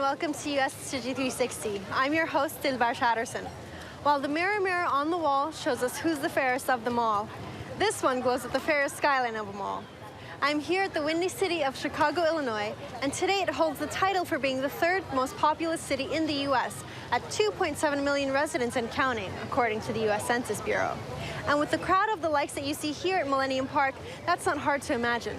welcome to US Tzu Chi 360. I'm your host, Dilbar Shatterson. While the mirror on the wall shows us who's the fairest of them all, this one glows with the fairest skyline of them all. I'm here at the windy city of Chicago, Illinois, and today it holds the title for being the third most populous city in the US at 2.7 million residents and counting, according to the US Census Bureau. And with the crowd of the likes that you see here at Millennium Park, that's not hard to imagine.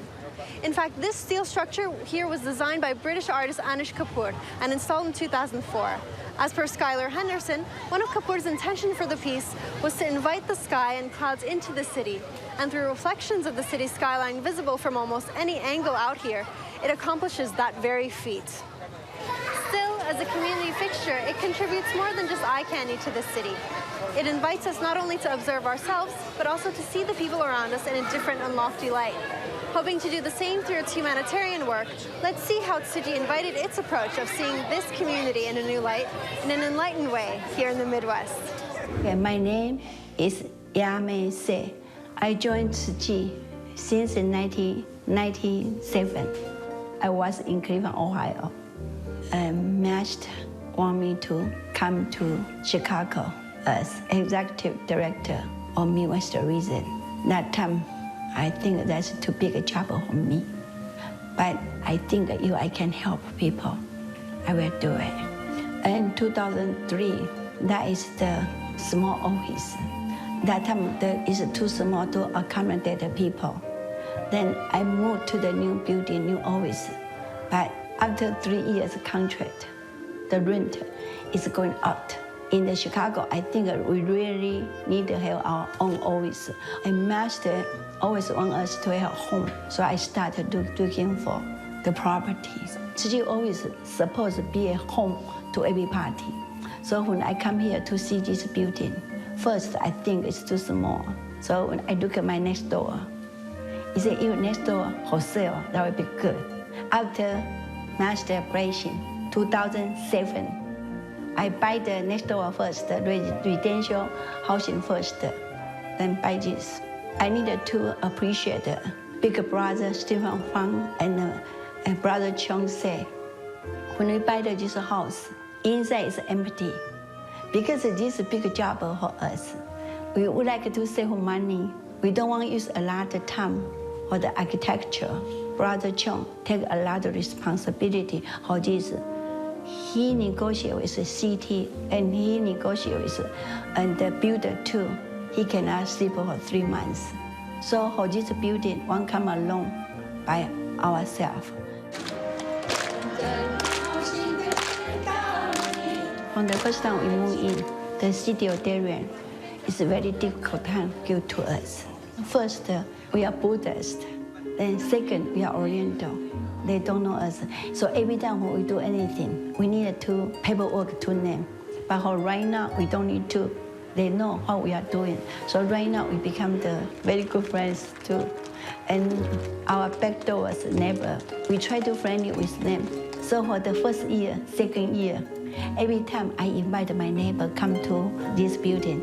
In fact, this steel structure here was designed by British artist Anish Kapoor and installed in 2004. As per Skylar Henderson, one of Kapoor's intention for the piece was to invite the sky and clouds into the city, and through reflections of the city's skyline visible from almost any angle out here, it accomplishes that very feat. Still, as a community fixture, it contributes more than just eye candy to the city. It invites us not only to observe ourselves, but also to see the people around us in a different and lofty light. Hoping to do the same through its humanitarian work, let's see how Tzu Chi invited its approach of seeing this community in a new light, in an enlightened way, here in the Midwest. Okay, my name is Yame Se. I joined Tzu Chi since 1997. I was in Cleveland, Ohio. Master wanted me to come to Chicago as executive director of Midwest region. That time, I think that's too big a job for me. But I think if I can help people, I will do it. In 2003, that is the small office. That time is too small to accommodate the people. Then I moved to the new building, new office. But after 3 years contract, the rent is going up. In the Chicago, I think we really need to have our own office. And Master always want us to have a home, so I started looking for the properties. Tzu Chi always supposed to be a home to every party. So when I come here to see this building, first I think it's too small. So when I look at my next door, he said, if next door wholesale, that would be good. After Master operation, 2007, I buy the next door first, the residential housing first, then buy this. I needed to appreciate the big brother Stephen Fang and brother Chong say, when we buy this house, inside is empty. Because this is a big job for us. We would like to save money. We don't want to use a lot of time for the architecture. Brother Chong take a lot of responsibility for this. He negotiated with the city and he negotiated with the builder too. He cannot sleep for 3 months. So for this building, one come along by ourselves. From the first time we moved in, the city of Darien is a very difficult time to give to us. First, we are Buddhist. Then second, we are Oriental. They don't know us. So every time when we do anything, we need to paperwork to name. But right now, we don't need to. They know what we are doing. So right now, we become the very good friends too. And our back doors neighbor, we try to friendly with them. So for the first year, second year, every time I invite my neighbor come to this building.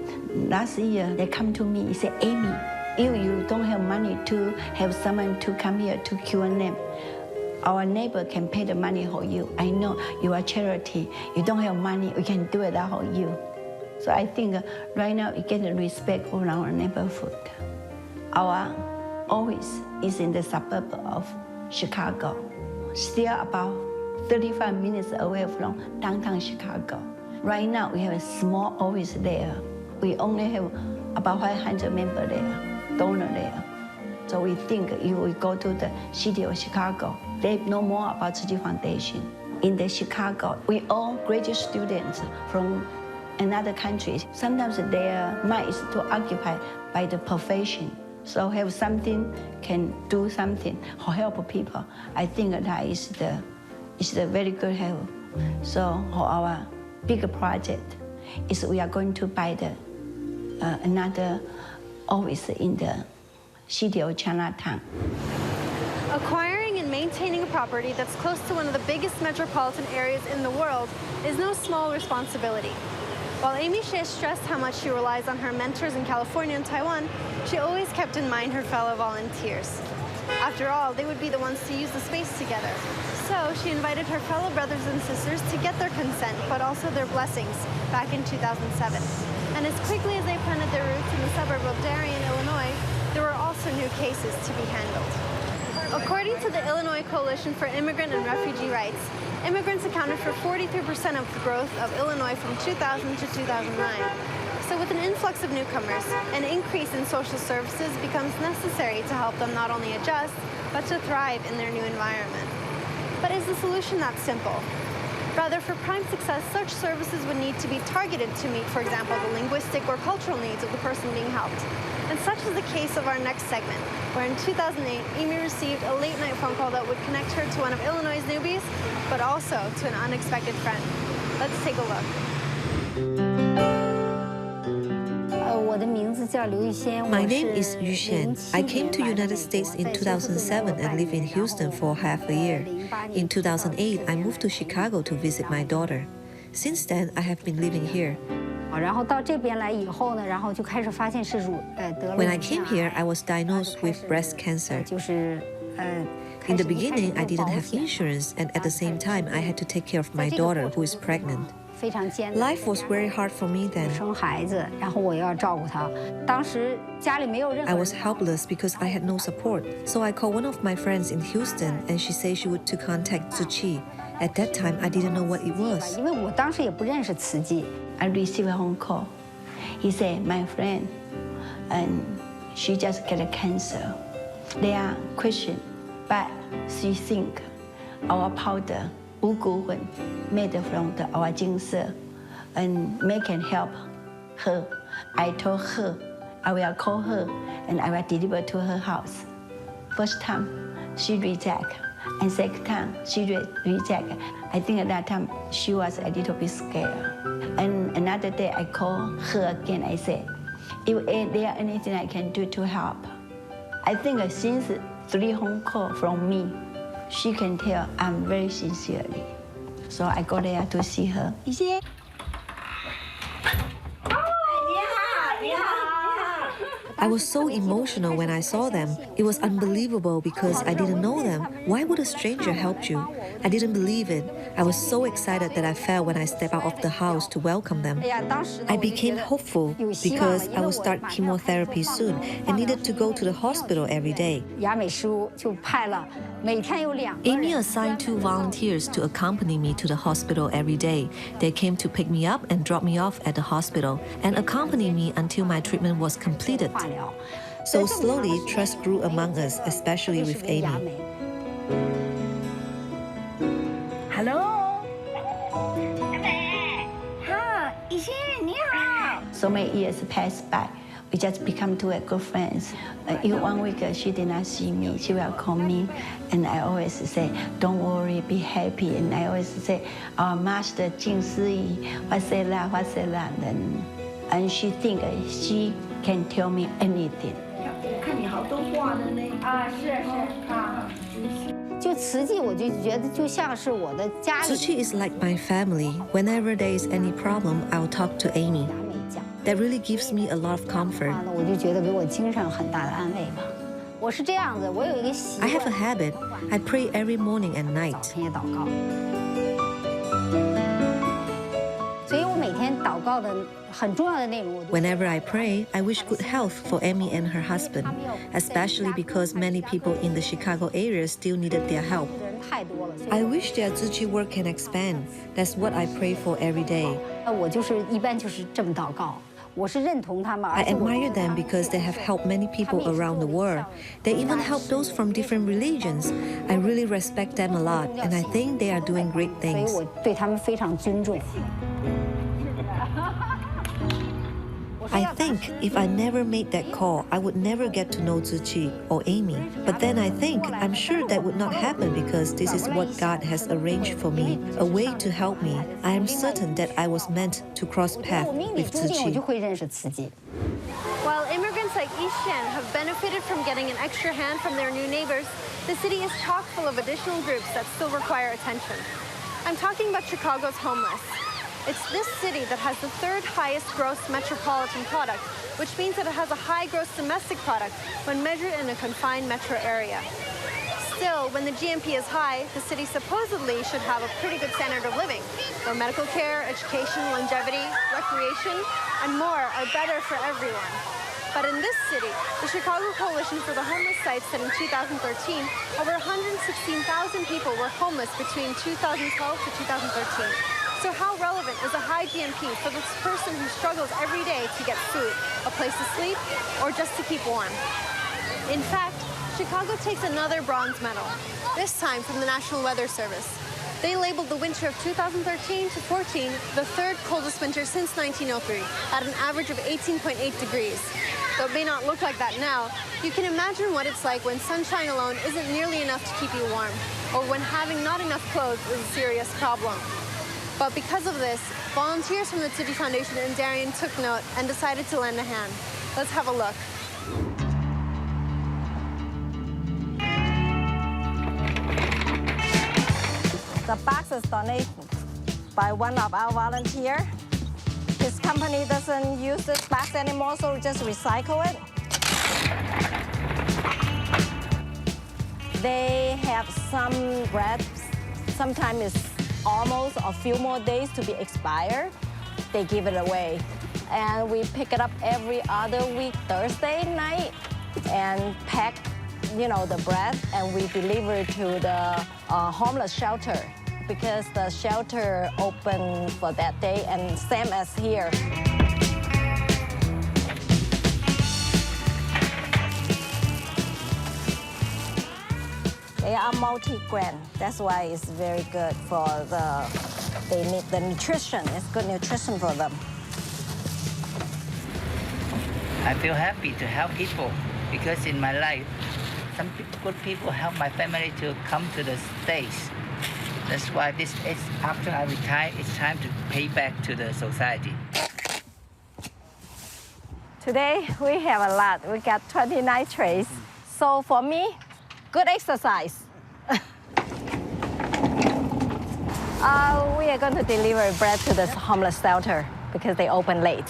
Last year, they come to me and say, Amy, if you don't have money to have someone to come here to cure them, our neighbor can pay the money for you. I know you are charity. You don't have money, we can do it for you. So I think right now we get the respect from our neighborhood. Our office is in the suburb of Chicago, still about 35 minutes away from downtown Chicago. Right now we have a small office there. We only have about 500 members there, donors there. So we think if we go to the city of Chicago, they know more about Tzu Chi Foundation. In the Chicago, we all graduate students from another country. Sometimes their mind is too occupied by the profession. So have something, can do something or help people. I think that is the very good help. So for our big project is we are going to buy the another office in the city of Chinatown. Acquiring and maintaining a property that's close to one of the biggest metropolitan areas in the world is no small responsibility. While Amy Shea stressed how much she relies on her mentors in California and Taiwan, she always kept in mind her fellow volunteers. After all, they would be the ones to use the space together. So she invited her fellow brothers and sisters to get their consent, but also their blessings, back in 2007. And as quickly as they planted their roots in the suburb of Darien, Illinois, there were also new cases to be handled. According to the Illinois Coalition for Immigrant and Refugee Rights, immigrants accounted for 43% of the growth of Illinois from 2000 to 2009. So with an influx of newcomers, an increase in social services becomes necessary to help them not only adjust, but to thrive in their new environment. But is the solution that simple? Rather, for prime success, such services would need to be targeted to meet, for example, the linguistic or cultural needs of the person being helped. And such is the case of our next segment, where in 2008, Amy received a late-night phone call that would connect her to one of Illinois' newbies, but also to an unexpected friend. Let's take a look. My name is Yu Xian. I came to United States in 2007 and lived in Houston for half a year. In 2008, I moved to Chicago to visit my daughter. Since then, I have been living here. When I came here, I was diagnosed with breast cancer. In the beginning, I didn't have insurance, and at the same time, I had to take care of my daughter, who is pregnant. Life was very hard for me then. I was helpless because I had no support. So I called one of my friends in Houston, and she said she would to contact Tzu Chi. At that time, I didn't know what it was. I received a phone call. He said, my friend, and she just got a cancer. They are Christian, but she think our powder, made from our ginseng, and may can help her. I told her I will call her and I will deliver to her house. First time she reject, and second time she reject. I think at that time she was a little bit scared. And another day I called her again. I said, if there anything I can do to help. I think since 3 phone calls from me, she can tell I'm very sincerely. So I go there to see her. I was so emotional when I saw them. It was unbelievable because I didn't know them. Why would a stranger help you? I didn't believe it. I was so excited that I felt when I stepped out of the house to welcome them. I became hopeful because I would start chemotherapy soon and needed to go to the hospital every day. Amy assigned 2 volunteers to accompany me to the hospital every day. They came to pick me up and drop me off at the hospital and accompany me until my treatment was completed. So slowly, trust grew among us, especially with Amy. Hello. So many years passed by. We just become 2 good friends. In 1 week, she did not see me. She will call me, and I always say, "Don't worry, be happy." And I always say, "Our master Jing Si, what's that?" And she think she can tell me anything. Tzu Chi is like my family. Whenever there is any problem, I'll talk to Amy. That really gives me a lot of comfort. I have a habit. I pray every morning and night. Whenever I pray, I wish good health for Amy and her husband, especially because many people in the Chicago area still needed their help. I wish their Tzu Chi work can expand. That's what I pray for every day. I admire them because they have helped many people around the world. They even help those from different religions. I really respect them a lot, and I think they are doing great things. I think if I never made that call, I would never get to know Tzu Chi or Amy. But then I think I'm sure that would not happen because this is what God has arranged for me, a way to help me. I am certain that I was meant to cross paths with Tzu Chi. While immigrants like Yixian have benefited from getting an extra hand from their new neighbors, the city is chock full of additional groups that still require attention. I'm talking about Chicago's homeless. It's this city that has the 3rd highest gross metropolitan product, which means that it has a high gross domestic product when measured in a confined metro area. Still, when the GMP is high, the city supposedly should have a pretty good standard of living, where medical care, education, longevity, recreation, and more are better for everyone. But in this city, the Chicago Coalition for the Homeless cites that in 2013, over 116,000 people were homeless between 2012 to 2013. So how relevant is a high GMP for this person who struggles every day to get food, a place to sleep, or just to keep warm? In fact, Chicago takes another bronze medal, this time from the National Weather Service. They labeled the winter of 2013 to 14 the third coldest winter since 1903, at an average of 18.8 degrees. Though it may not look like that now, you can imagine what it's like when sunshine alone isn't nearly enough to keep you warm, or when having not enough clothes is a serious problem. But because of this, volunteers from the Tzu Chi Foundation in Darien took note and decided to lend a hand. Let's have a look. The box is donated by one of our volunteers. His company doesn't use this box anymore, so we just recycle it. They have some bread, sometimes it's almost a few more days to be expired. They give it away. And we pick it up every other week, Thursday night, and pack, the bread, and we deliver it to the homeless shelter, because the shelter open for that day, and same as here. They are multi-grain. That's why it's very good for they need the nutrition. It's good nutrition for them. I feel happy to help people because in my life, some good people help my family to come to the States. That's why this is, after I retire, it's time to pay back to the society. Today, we have a lot. We got 29 trays. So for me, good exercise. We are going to deliver bread to this homeless shelter because they open late.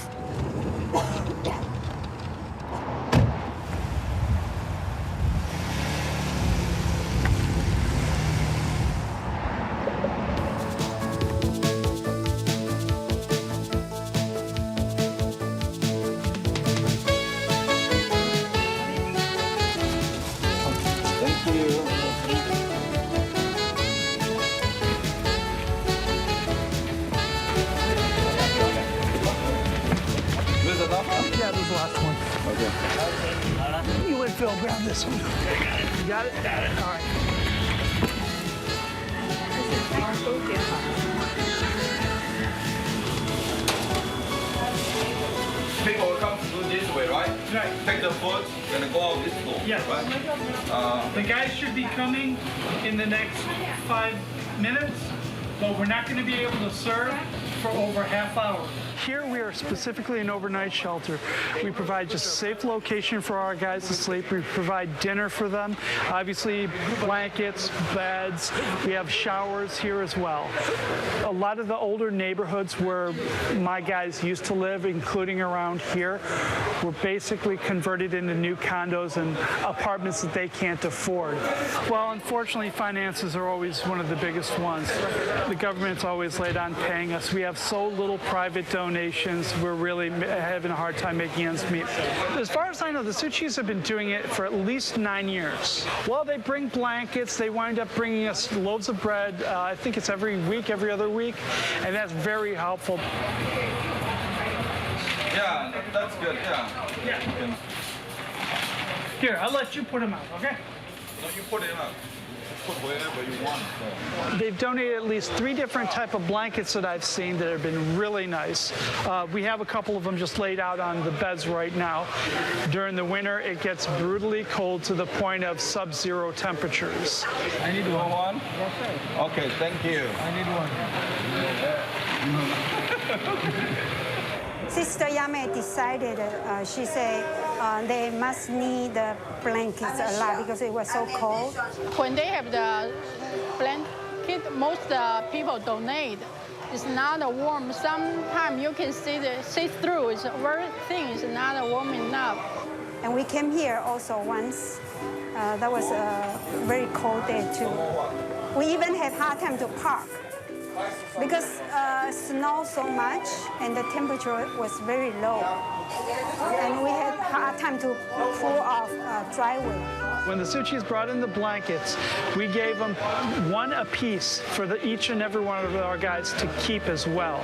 Yeah, this is the last one. Okay. You and Phil, grab this one. You got it? Got it. All right. People will come through this way, right? Right. Take the food and go out this door. Yes. Right? The guys should be coming in the next 5 minutes, but we're not going to be able to serve for over half hour. Here we are specifically an overnight shelter. We provide just a safe location for our guys to sleep. We provide dinner for them. Obviously, blankets, beds. We have showers here as well. A lot of the older neighborhoods where my guys used to live, including around here, were basically converted into new condos and apartments that they can't afford. Well, unfortunately, finances are always one of the biggest ones. The government's always late on paying us. We have so little private donations, we're really having a hard time making ends meet. As far as I know, the Tzu Chis have been doing it for at least 9 years. Well, they bring blankets, they wind up bringing us loaves of bread. I think it's every week, every other week, and that's very helpful. Yeah, that's good, yeah. Yeah. Here, I'll let you put them out, okay? No, you put it up. Put wherever you want. So. They've donated at least 3 different type of blankets that I've seen that have been really nice. We have a couple of them just laid out on the beds right now. During the winter, it gets brutally cold to the point of sub-zero temperatures. I need one. Okay, thank you. I need one. Sister Yame decided, she said they must need the blankets a lot because it was so cold. When they have the blanket, most people donate. It's not warm. Sometimes you can see through. It's very thin. It's not warm enough. And we came here also once That was a very cold day too. We even had hard time to park because snow so much and the temperature was very low. And we had hard time to pull off driveway. When the Tzu Chis brought in the blankets, we gave them one apiece for each and every one of our guides to keep as well.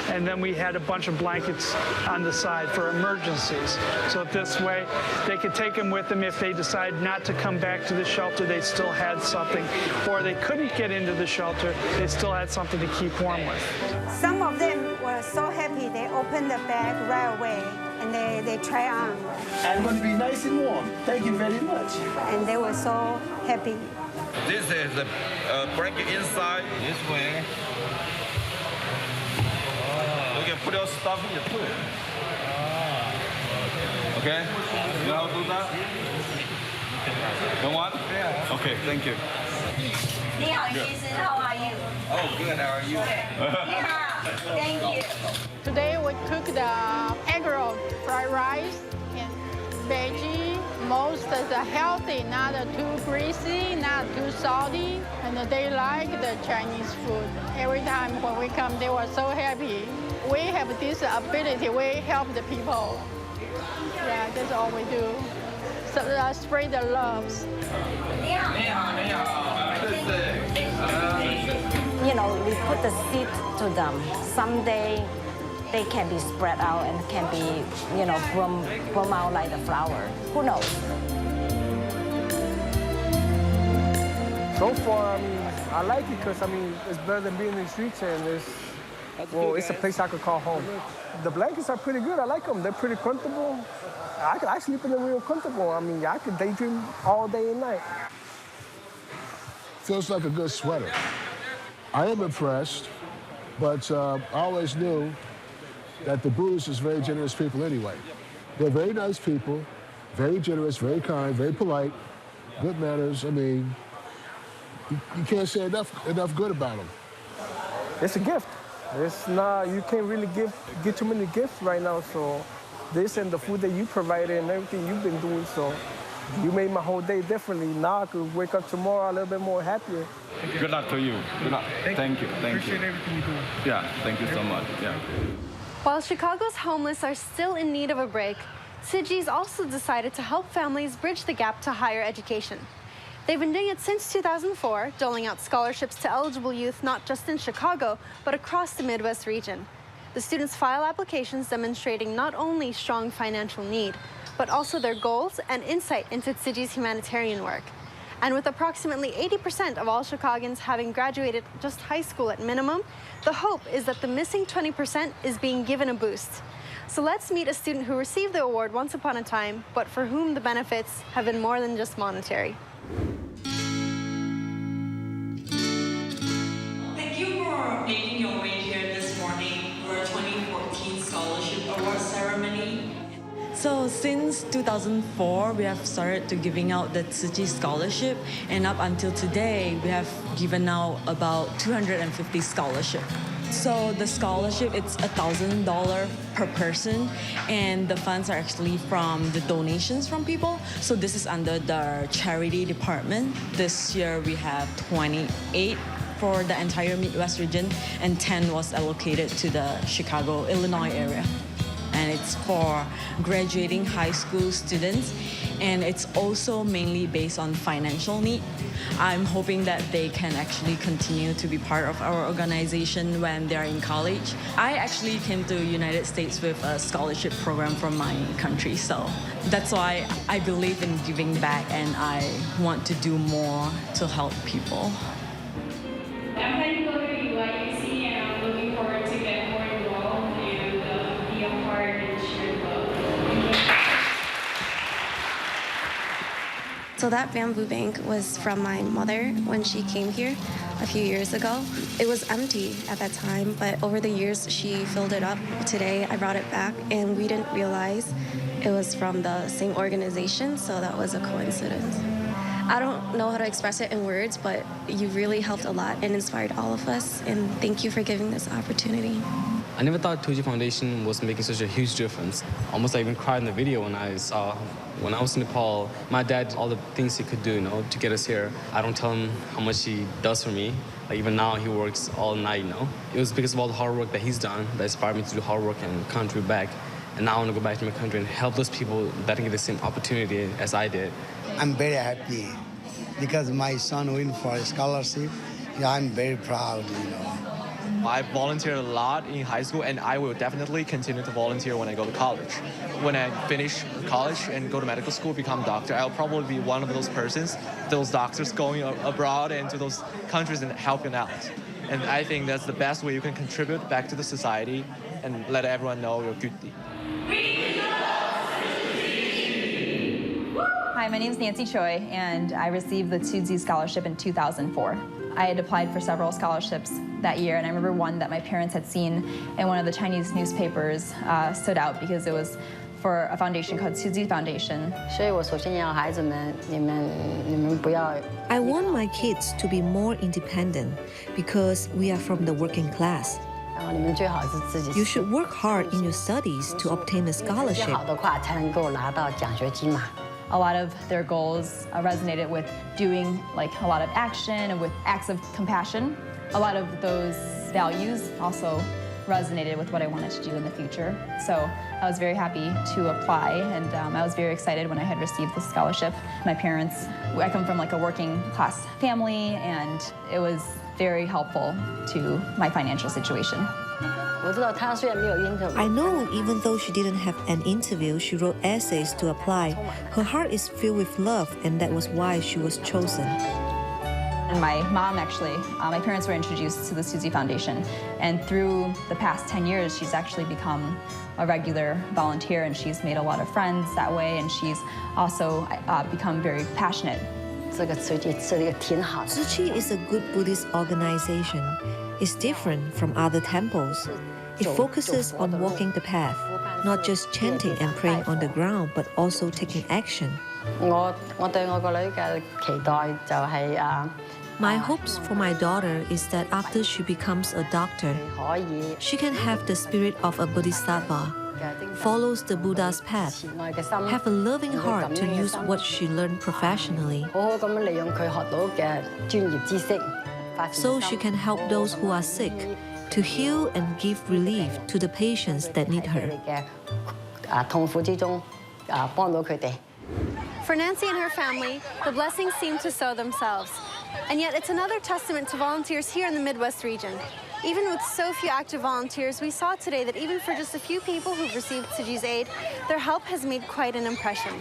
And then we had a bunch of blankets on the side for emergencies. So this way, they could take them with them if they decide not to come back to the shelter, they still had something. Or they couldn't get into the shelter, they still had something to keep warm with. Some of them were so happy, they opened the bag right away and they try on. I'm going to be nice and warm. Thank you very much. And they were so happy. This is the blanket inside. This way. You can put your stuff in, you put it. Okay? You know how to do that? Don't want? Yeah. Okay, thank you. How are you? Oh, good. How are you? Thank you. Today we cook the egg roll, fried rice, and veggie. Most of the healthy, not too greasy, not too salty, and they like the Chinese food. Every time when we come, they were so happy. We have this ability, we help the people. Yeah, that's all we do. So, spread the loves. You know, we put the seed to them. Someday they can be spread out and can be, you know, bloom out like the flower. Who knows? So far, I mean, I like it because, I mean, it's better than being in the streets, and it's a place I could call home. The blankets are pretty good. I like them. They're pretty comfortable. I sleep in them real comfortable. I mean, I could daydream all day and night. Feels like a good sweater. I am impressed, but I always knew that the Buddhists is very generous people anyway. They're very nice people, very generous, very kind, very polite, good manners. I mean, you can't say enough good about them. It's a gift. It's not, you can't really get too many gifts right now, so this and the food that you provided and everything you've been doing, so you made my whole day differently. Now I could wake up tomorrow a little bit more happier. Good luck to you. Good luck. Thank you. Appreciate everything you do. Yeah, thank you so much. Yeah. While Chicago's homeless are still in need of a break, Tzu Chi's also decided to help families bridge the gap to higher education. They've been doing it since 2004, doling out scholarships to eligible youth not just in Chicago, but across the Midwest region. The students file applications demonstrating not only strong financial need, but also their goals and insight into Tzu Chi's humanitarian work. And with approximately 80% of all Chicagoans having graduated just high school at minimum, the hope is that the missing 20% is being given a boost. So let's meet a student who received the award once upon a time, but for whom the benefits have been more than just monetary. Thank you for making your way here this morning for our 2014 Scholarship Award Ceremony. So since 2004, we have started to giving out the Tzu Chi scholarship, and up until today, we have given out about 250 scholarships. So the scholarship, it's $1,000 per person, and the funds are actually from the donations from people. So this is under the charity department. This year we have 28 for the entire Midwest region, and 10 was allocated to the Chicago, Illinois area. And it's for graduating high school students, and it's also mainly based on financial need. I'm hoping that they can actually continue to be part of our organization when they're in college. I actually came to the United States with a scholarship program from my country, so that's why I believe in giving back, and I want to do more to help people. I'm planning to go to UIUC, and I'm looking forward to get more involved and be a part and share love. So that bamboo bank was from my mother when she came here a few years ago. It was empty at that time, but over the years she filled it up. Today I brought it back, and we didn't realize it was from the same organization, so that was a coincidence. I don't know how to express it in words, but you really helped a lot and inspired all of us, and thank you for giving this opportunity. I never thought Tzu Chi Foundation was making such a huge difference. Almost I even cried in the video when I saw, when I was in Nepal, my dad, all the things he could do, you know, to get us here. I don't tell him how much he does for me. Like even now he works all night, you know. It was because of all the hard work that he's done that inspired me to do hard work and country back. And now I want to go back to my country and help those people that didn't get the same opportunity as I did. I'm very happy because my son went for a scholarship. Yeah, I'm very proud, you know. I volunteered a lot in high school, and I will definitely continue to volunteer when I go to college. When I finish college and go to medical school, become a doctor, I'll probably be one of those persons, those doctors going abroad and to those countries and helping out. And I think that's the best way you can contribute back to the society and let everyone know your good deed. Hi, my name is Nancy Choi, and I received the Tzu Chi Scholarship in 2004. I had applied for several scholarships that year, and I remember one that my parents had seen in one of the Chinese newspapers stood out because it was for a foundation called Tzu Chi Foundation. I want my kids to be more independent because we are from the working class. You should work hard in your studies to obtain a scholarship. A lot of their goals resonated with doing like a lot of action and with acts of compassion. A lot of those values also resonated with what I wanted to do in the future. So I was very happy to apply, and I was very excited when I had received the scholarship. My parents, I come from like a working class family, and it was very helpful to my financial situation. I know even though she didn't have an interview, she wrote essays to apply. Her heart is filled with love, and that was why she was chosen. And my mom actually, my parents were introduced to the Tzu Chi Foundation, and through the past 10 years, she's actually become a regular volunteer, and she's made a lot of friends that way, and she's also become very passionate. Tzu Chi is a good Buddhist organization. It's different from other temples. It focuses on walking the path, not just chanting and praying on the ground, but also taking action. My hopes for my daughter is that after she becomes a doctor, she can have the spirit of a bodhisattva, follows the Buddha's path, have a loving heart to use what she learned professionally, so she can help those who are sick, to heal and give relief to the patients that need her. For Nancy and her family, the blessings seem to sow themselves. And yet it's another testament to volunteers here in the Midwest region. Even with so few active volunteers, we saw today that even for just a few people who've received Tzu Chi's aid, their help has made quite an impression.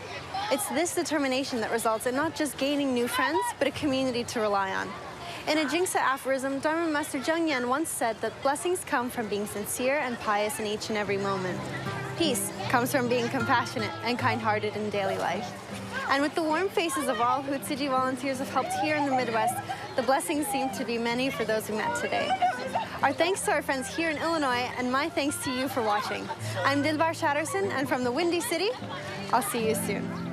It's this determination that results in not just gaining new friends, but a community to rely on. In a Jingsa aphorism, Dharma Master Zheng Yan once said that blessings come from being sincere and pious in each and every moment. Peace comes from being compassionate and kind-hearted in daily life. And with the warm faces of all who Tzu Chi volunteers have helped here in the Midwest, the blessings seem to be many for those we met today. Our thanks to our friends here in Illinois, and my thanks to you for watching. I'm Dilbar Shatterson, and from the Windy City, I'll see you soon.